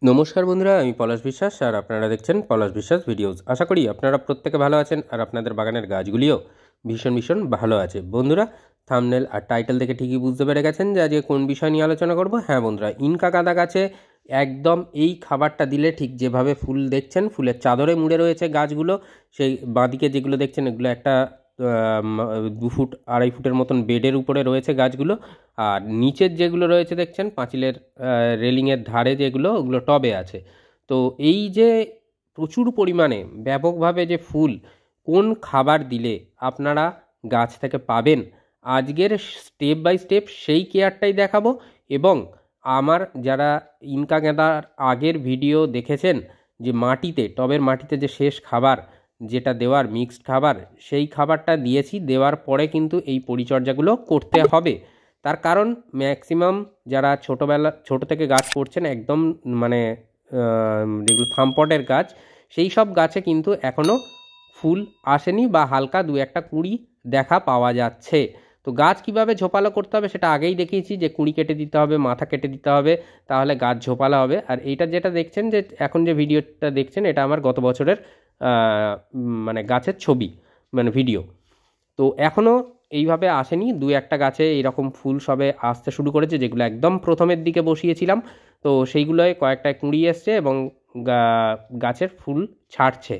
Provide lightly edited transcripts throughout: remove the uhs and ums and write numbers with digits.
নমস্কার বন্ধুরা, আমি পলাশ বিশ্বাস আর আপনারা দেখছেন পলাশ বিশ্বাস ভিডিওস। আশা করি আপনারা প্রত্যেকে ভালো আছেন আর আপনাদের বাগানের গাছগুলিও ভীষণ ভীষণ ভালো আছে। বন্ধুরা, থাম্বনেল আর টাইটেল দেখে ঠিকই বুঝতে পেরে গেছেন যে আজকে কোন বিষয় নিয়ে আলোচনা করব। হ্যাঁ বন্ধুরা, ইনকা গাঁদা গাছে একদম এই খাবারটা দিলে ঠিক যেভাবে ফুল দেখছেন, ফুলের চাদরে মুড়ে রয়েছে গাছগুলো, সেই বাঁদিকে যেগুলো দেখছেন এগুলো একটা 2 ফুট 2.5 ফুটের মতন বেডের উপরে রয়েছে গাছগুলো, আর নিচের যেগুলো রয়েছে দেখছেন পাঁচিলের রেলিংয়ের ধারে যেগুলো, ওগুলো টবে আছে। তো এই যে প্রচুর পরিমাণে ব্যাপকভাবে যে ফুল কোন খাবার দিলে আপনারা গাছ থেকে পাবেন, আজকের স্টেপ বাই স্টেপ সেই কেয়ারটাই দেখাবো। এবং আমার যারা ইনকা গাঁদার আগের ভিডিও দেখেছেন, যে মাটিতে, টবের মাটিতে যে শেষ খাবার যেটা দেওয়ার মিক্সড খাবার, সেই খাবারটা দিয়েছি। দেওয়ার পরে কিন্তু এই পরিচর্যাগুলো করতে হবে। তার কারণ ম্যাক্সিমাম যারা ছোট থেকে গাছ করছেন, একদম মানে যেগুলো থামপটের গাছ, সেই সব গাছে কিন্তু এখনও ফুল আসেনি বা হালকা 2-1টা কুঁড়ি দেখা পাওয়া যাচ্ছে। তো গাছ কিভাবে ঝোপালো করতে হবে সেটা আগেই দেখিয়েছি, যে কুঁড়ি কেটে দিতে হবে, মাথা কেটে দিতে হবে, তাহলে গাছ ঝোপালো হবে। আর এইটা যেটা দেখছেন, যে এখন যে ভিডিওটা দেখছেন, এটা আমার গত বছরের মানে গাছের ছবি, মানে ভিডিও। তো এখনও এইভাবে আসেনি, 2-1টা গাছে এইরকম ফুল সবে আসতে শুরু করেছে, যেগুলো একদম প্রথমের দিকে বসিয়েছিলাম। তো সেইগুলোয় কয়েকটায় কুঁড়ি এসছে এবং গাছের ফুল ছাড়ছে।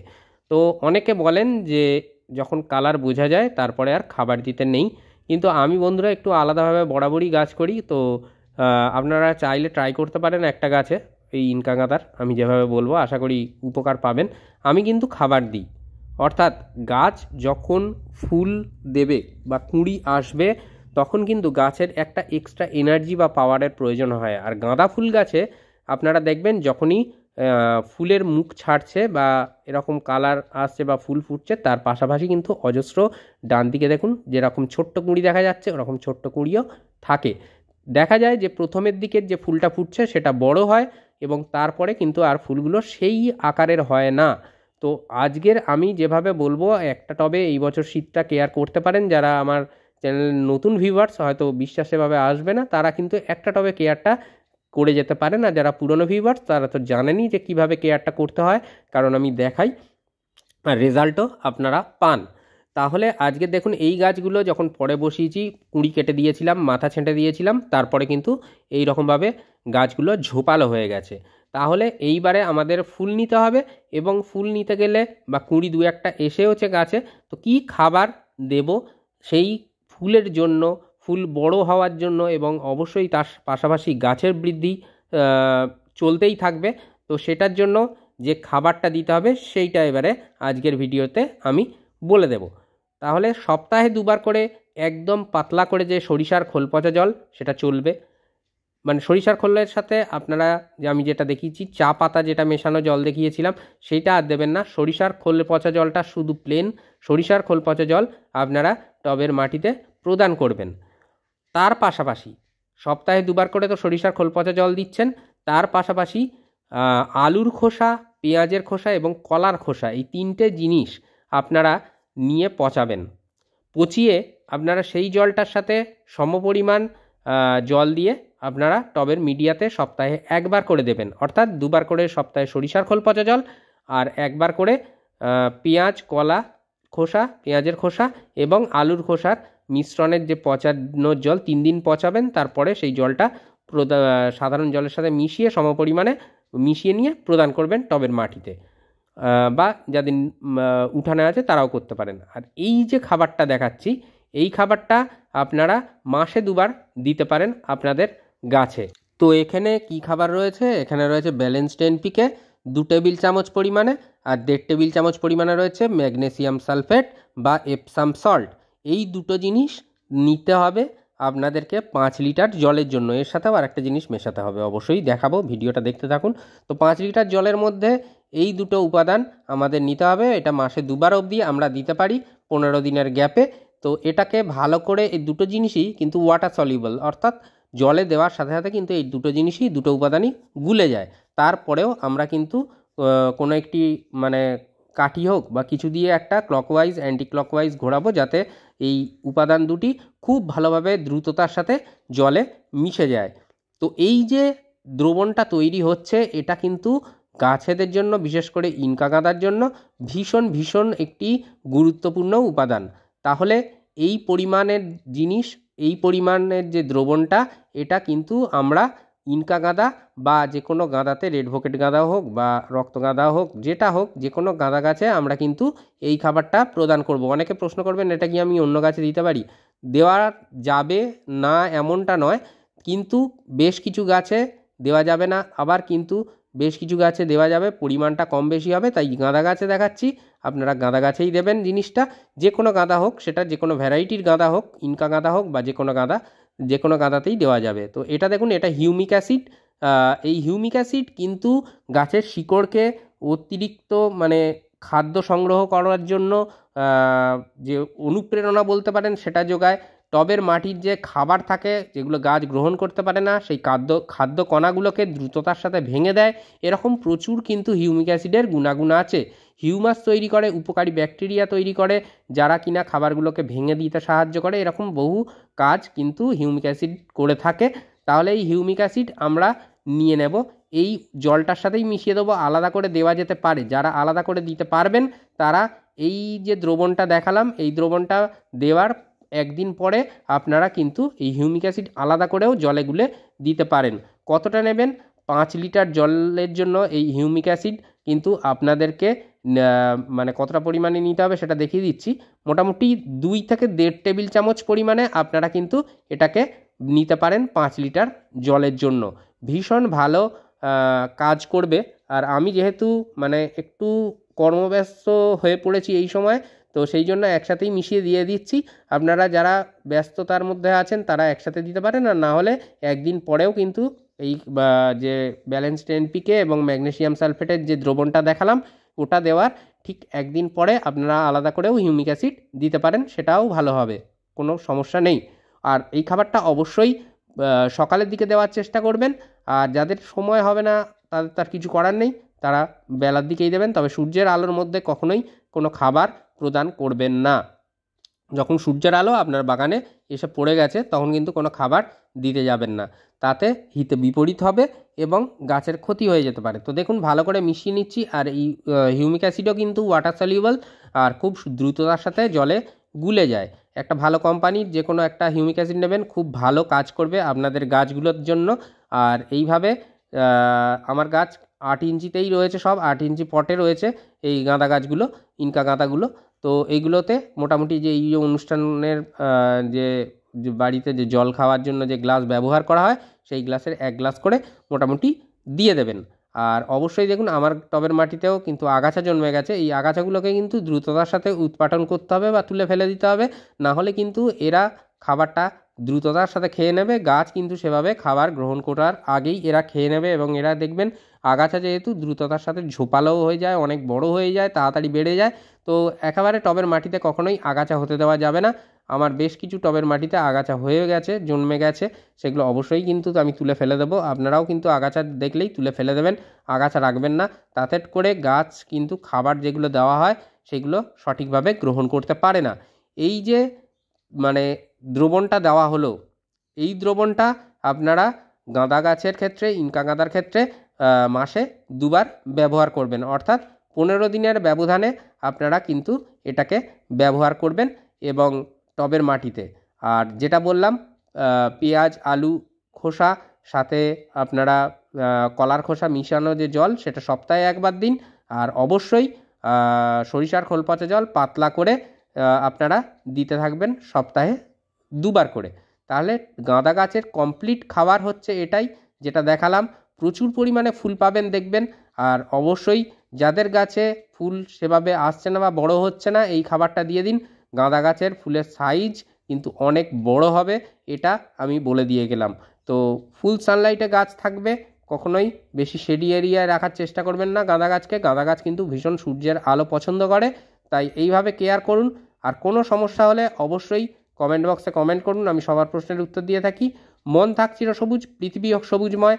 তো অনেকে বলেন যে যখন কালার বোঝা যায় তারপরে আর খাবার দিতে নেই, কিন্তু আমি বন্ধুরা একটু আলাদাভাবে বরাবরই গাছ করি। তো আপনারা চাইলে ট্রাই করতে পারেন একটা গাছে এই ইনকা গাঁদার, আমি যেভাবে বলবো আশা করি উপকার পাবেন। আমি কিন্তু খাবার দিই, অর্থাৎ গাছ যখন ফুল দেবে বা কুঁড়ি আসবে, তখন কিন্তু গাছের একটা এক্সট্রা এনার্জি বা পাওয়ারের প্রয়োজন হয়। আর গাঁদা ফুল গাছে আপনারা দেখবেন যখনই ফুলের মুখ ছাড়ছে বা এরকম কালার আসছে বা ফুল ফুটছে, তার পাশাপাশি কিন্তু অজস্র, ডান দিকে দেখুন যেরকম ছোট্ট কুঁড়ি দেখা যাচ্ছে, ওরকম ছোট্ট কুঁড়িও থাকে। দেখা যায় যে প্রথমের দিকের যে ফুলটা ফুটছে সেটা বড় হয় এবং তারপরে কিন্তু আর ফুলগুলো সেই আকারের হয় না। তো আজকের আমি যেভাবে বলবো, একটা টবে এই বছর শীতটা কেয়ার করতে পারেন। যারা আমার চ্যানেলের নতুন ভিউয়ার্স, হয়তো বিশ্বাস সেভাবে আসবে না, তারা কিন্তু একটা টবে কেয়ারটা করে যেতে পারেন। আর যারা পুরনো ভিউয়ার্স, তারা তো জানেনই যে কীভাবে কেয়ারটা করতে হয়, কারণ আমি দেখাই আর রেজাল্টও আপনারা পান। তাহলে আজকে দেখুন, এই গাছগুলো যখন পরে বসিয়েছি, কুঁড়ি কেটে দিয়েছিলাম, মাথা ছেঁটে দিয়েছিলাম, তারপরে কিন্তু এই রকমভাবে গাছগুলো ঝোপালো হয়ে গেছে। তাহলে এইবারে আমাদের ফুল নিতে হবে, এবং ফুল নিতে গেলে বা কুঁড়ি 2-1টা এসেওছে গাছে, তো কি খাবার দেব সেই ফুলের জন্য, ফুল বড় হওয়ার জন্য, এবং অবশ্যই তার পাশাপাশি গাছের বৃদ্ধি চলতেই থাকবে। তো সেটার জন্য যে খাবারটা দিতে হবে সেইটা এবারে আজকের ভিডিওতে আমি বলে দেব। তাহলে সপ্তাহে 2বার করে একদম পাতলা করে যে সরিষার খোল পচা জল, সেটা চলবে। মানে সরিষার খোলের সাথে আপনারা, যে আমি যেটা দেখিয়েছি চা পাতা যেটা মেশানো জল দেখিয়েছিলাম, সেইটা আর দেবেন না। সরিষার খোল পচা জলটা, শুধু প্লেন সরিষার খোল পচা জল আপনারা টবের মাটিতে প্রদান করবেন। তার পাশাপাশি সপ্তাহে 2বার করে তো সরিষার খোল পচা জল দিচ্ছেন, তার পাশাপাশি আলুর খোসা, পেঁয়াজের খোসা এবং কলার খোসা, এই 3টে জিনিস আপনারা নিয়ে পচাবেন। পচিয়ে আপনারা সেই জলটার সাথে সমপরিমাণ জল দিয়ে আপনারা টবের মিডিয়াতে সপ্তাহে 1বার করে দেবেন। অর্থাৎ 2বার করে সপ্তাহে সরিষার খোল পচা জল, আর 1বার করে পেঁয়াজ, কলা খোসা, পেঁয়াজের খোসা এবং আলুর খোসার মিশ্রণের যে পচানোর জল, 3 দিন পচাবেন। তারপরে সেই জলটা সাধারণ জলের সাথে মিশিয়ে সমপরিমাণে মিশিয়ে নিয়ে প্রদান করবেন টবের মাটিতে, বা যাদের উঠানে আছে তারাও করতে পারেন। আর এই যে খাবারটা দেখাচ্ছি, এই খাবারটা আপনারা মাসে 2বার দিতে পারেন আপনাদের গাছে। তো এখানে কি খাবার রয়েছে? এখানে রয়েছে ব্যালেন্সড এনপিকে 2 টেবিল চামচ পরিমাণে, আর 1.5 টেবিল চামচ পরিমাণে রয়েছে ম্যাগনেসিয়াম সালফেট বা এপসাম সল্ট। এই দুটো জিনিস নিতে হবে আপনাদেরকে 5 লিটার জলের জন্য। এর সাথেও আর একটা জিনিস মেশাতে হবে, অবশ্যই দেখাবো, ভিডিওটা দেখতে থাকুন। তো 5 লিটার জলের মধ্যে এই দুটো উপাদান আমাদের নিতে হবে। এটা মাসে 2বার অবধি আমরা দিতে পারি, 15 দিনের গ্যাপে। তো এটাকে ভালো করে, এই দুটো জিনিসই কিন্তু ওয়াটার সলিউবল, অর্থাৎ জলে দেওয়ার সাথে সাথে কিন্তু এই দুটো জিনিসই, দুটো উপাদানই গুলে যায়। তারপরেও আমরা কিন্তু কোনো একটি মানে কাঠি হোক বা কিছু দিয়ে একটা ক্লকওয়াইজ অ্যান্টি ক্লকওয়াইজ ঘোরাবো, যাতে এই উপাদান দুটি খুব ভালোভাবে দ্রুততার সাথে জলে মিশে যায়। তো এই যে দ্রবণটা তৈরি হচ্ছে এটা কিন্তু গাছেদের জন্য, বিশেষ করে ইনকা গাঁদার জন্য ভীষণ ভীষণ একটি গুরুত্বপূর্ণ উপাদান। তাহলে এই পরিমাণের জিনিস, এই পরিমাণের যে দ্রবণটা, এটা কিন্তু আমরা ইনকা গাঁদা বা যে কোনো গাঁদাতে, রেড ভোকেট গাঁদা হোক বা রক্ত গাঁদা হোক, যেটা হোক, যে কোনো গাঁদা গাছে আমরা কিন্তু এই খাবারটা প্রদান করব। অনেকে প্রশ্ন করবেন এটা কি আমি অন্য গাছে দিতে পারি? দেওয়া যাবে না এমনটা নয়, কিন্তু বেশ কিছু গাছে দেওয়া যাবে না, আবার কিন্তু বেশ কিছু গাছে দেওয়া যাবে, পরিমাণটা কম বেশি হবে। তাই গাঁদা গাছে দেখাচ্ছি, আপনারা গাঁদা গাছেই দেবেন জিনিসটা। যে কোনো গাঁদা হোক, সেটা যে কোনো ভ্যারাইটির গাঁদা হোক, ইনকা গাঁদা হোক বা যে কোনো গাঁদা, যে কোনো গাঁদাতেই দেওয়া যাবে। তো এটা দেখুন, এটা হিউমিক অ্যাসিড। এই হিউমিক অ্যাসিড কিন্তু গাছের শিকড়কে অতিরিক্ত মানে খাদ্য সংগ্রহ করার জন্য যে অনুপ্রেরণা বলতে পারেন সেটা যোগায়। টবের মাটির যে খাবার থাকে, যেগুলো গাছ গ্রহণ করতে পারে না, সেই খাদ্য কণাগুলোকে দ্রুততার সাথে ভেঙে দেয়। এরকম প্রচুর কিন্তু হিউমিক অ্যাসিডের গুণাগুণ আছে। হিউমাস তৈরি করে, উপকারী ব্যাকটেরিয়া তৈরি করে, যারা কিনা খাবারগুলোকে ভেঙে দিতে সাহায্য করে। এরকম বহু কাজ কিন্তু হিউমিক অ্যাসিড করে থাকে। তাহলে এই হিউমিক অ্যাসিড আমরা নিয়ে নেব, এই জলটার সাথেই মিশিয়ে দেবো। আলাদা করে দেওয়া যেতে পারে, যারা আলাদা করে দিতে পারবেন তারা এই যে দ্রবণটা দেখালাম, এই দ্রবণটা দেওয়ার একদিন পরে আপনারা কিন্তু এই হিউমিক অ্যাসিড আলাদা করেও জলে গুলে দিতে পারেন। কতটা নেবেন? 5 লিটার জলের জন্য এই হিউমিক অ্যাসিড কিন্তু আপনাদেরকে মানে কতটা পরিমাণে নিতে হবে সেটা দেখিয়ে দিচ্ছি। মোটামুটি 2 থেকে 1.5 টেবিল চামচ পরিমাণে আপনারা কিন্তু এটাকে নিতে পারেন 5 লিটার জলের জন্য। ভীষণ ভালো কাজ করবে। আর আমি যেহেতু মানে একটু কর্মব্যস্ত হয়ে পড়েছি এই সময়, তো সেই জন্য একসাথেই মিশিয়ে দিয়ে দিচ্ছি। আপনারা যারা ব্যস্ততার মধ্যে আছেন তারা একসাথে দিতে পারেন, আর না হলে একদিন পরেও কিন্তু এই যে ব্যালেন্সড এনপিকে এবং ম্যাগনেসিয়াম সালফেটের যে দ্রবণটা দেখালাম, ওটা দেওয়ার ঠিক একদিন পরে আপনারা আলাদা করেও হিউমিক অ্যাসিড দিতে পারেন, সেটাও ভালো হবে, কোনো সমস্যা নেই। আর এই খাবারটা অবশ্যই সকালের দিকে দেওয়ার চেষ্টা করবেন। আর যাদের সময় হবে না, তাদের তার কিছু করার নেই, তারা বেলার দিকেই দেবেন। তবে সূর্যের আলোর মধ্যে কখনোই কোনো খাবার প্রদান করবেন না। যখন সূর্যের আলো আপনার বাগানে এসে পড়ে গেছে, তখন কিন্তু কোনো খাবার দিতে যাবেন না, তাতে হিতে বিপরীত হবে এবং গাছের ক্ষতি হয়ে যেতে পারে। তো দেখুন, ভালো করে মিশিয়ে নিচ্ছি। আর এই হিউমিক অ্যাসিডও কিন্তু ওয়াটার সলিউবল আর খুব দ্রুততার সাথে জলে গুলে যায়। একটা ভালো কোম্পানির যে কোনো একটা হিউমিক অ্যাসিড নেবেন, খুব ভালো কাজ করবে আপনাদের গাছগুলোর জন্য। আর এইভাবে আমার গাছ 8 ইঞ্চিতেই রয়েছে, সব 8 ইঞ্চি পটে রয়েছে এই গাঁদা গাছগুলো, ইনকা গাঁদাগুলো। তো এইগুলোতে মোটামুটি যে এই যে অনুষ্ঠানের যে বাড়িতে যে জল খাওয়ার জন্য যে গ্লাস ব্যবহার করা হয়, সেই গ্লাসের 1 গ্লাস করে মোটামুটি দিয়ে দেবেন। আর অবশ্যই দেখুন, আমার টবের মাটিতেও কিন্তু আগাছা জন্মে গেছে। এই আগাছাগুলোকে কিন্তু দ্রুততার সাথে উৎপাটন করতে হবে বা তুলে ফেলে দিতে হবে, না হলে কিন্তু এরা খাবারটা দ্রুততার সাথে খেয়ে নেবে। গাছ কিন্তু সেভাবে খাবার গ্রহণ করার আগেই এরা খেয়ে নেবে, এবং এরা দেখবেন আগাছা যেহেতু দ্রুততার সাথে ঝোপালোও হয়ে যায়, অনেক বড় হয়ে যায়, তাড়াতাড়ি বেড়ে যায়। তো একেবারে টবের মাটিতে কখনোই আগাছা হতে দেওয়া যাবে না। আমার বেশ কিছু টবের মাটিতে আগাছা হয়ে গেছে, জন্মে গেছে, সেগুলো অবশ্যই কিন্তু আমি তুলে ফেলে দেবো। আপনারাও কিন্তু আগাছা দেখলেই তুলে ফেলে দেবেন, আগাছা রাখবেন না। তাতে করে গাছ কিন্তু খাবার যেগুলো দেওয়া হয় সেগুলো সঠিকভাবে গ্রহণ করতে পারে না। এই যে মানে দ্রবণটা দেওয়া হলো, এই দ্রবণটা আপনারা গাঁদা গাছের ক্ষেত্রে, ইনকা গাঁদার ক্ষেত্রে মাসে 2 বার ব্যবহার করবেন, অর্থাৎ 15 দিনের ব্যবধানে আপনারা কিন্তু এটাকে ব্যবহার করবেন এবং টবের মাটিতে। আর যেটা বললাম, পেঁয়াজ, আলু খোসা সাথে আপনারা কলার খোসা মিশানো যে জল, সেটা সপ্তাহে 1 বার দিন। আর অবশ্যই সরিষার খোল পচা জল পাতলা করে আপনারা দিতে থাকবেন সপ্তাহে 2 বার করে। তাহলে গাঁদা গাছের কমপ্লিট খাবার হচ্ছে এটাই, যেটা দেখালাম। প্রচুর পরিমাণে ফুল পাবেন দেখবেন। আর অবশ্যই যাদের গাছে ফুল সেভাবে আসছে না বা বড় হচ্ছে না, এই খাবারটা দিয়ে দিন। গাঁদা গাছের ফুলের সাইজ কিন্তু অনেক বড় হবে, এটা আমি বলে দিয়ে গেলাম। তো ফুল সানলাইটে গাছ থাকবে, কখনোই বেশি শেডি এরিয়ায় রাখার চেষ্টা করবেন না গাঁদা গাছকে। গাঁদা গাছ কিন্তু ভীষণ সূর্যের আলো পছন্দ করে, তাই এইভাবে কেয়ার করুন। আর কোনো সমস্যা হলে অবশ্যই কমেন্ট বক্সে কমেন্ট করুন, আমি সবার প্রশ্নের উত্তর দিয়ে থাকি। মন থাক চিরসবুজ, পৃথিবী হোক সবুজময়।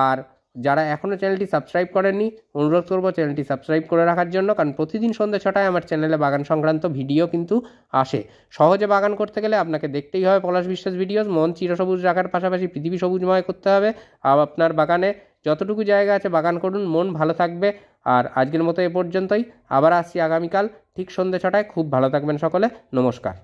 আর যারা এখনও চ্যানেলটি সাবস্ক্রাইব করেননি অনুরোধ করব চ্যানেলটি সাবস্ক্রাইব করে রাখার জন্য, কারণ প্রতিদিন সন্ধ্যে 6টায় আমার চ্যানেলে বাগান সংক্রান্ত ভিডিও কিন্তু আসে। সহজে বাগান করতে গেলে আপনাকে দেখতেই হবে পলাশ বিশ্বাস ভিডিওস। মন চিরসবুজ রাখার পাশাপাশি পৃথিবী সবুজময় করতে হবে। আর আপনার বাগানে যতটুকু জায়গা আছে বাগান করুন, মন ভালো থাকবে। আর আজকের মতো এ পর্যন্তই, আবার আসছি আগামীকাল ঠিক সন্ধ্যে 6টায়। খুব ভালো থাকবেন সকলে, নমস্কার।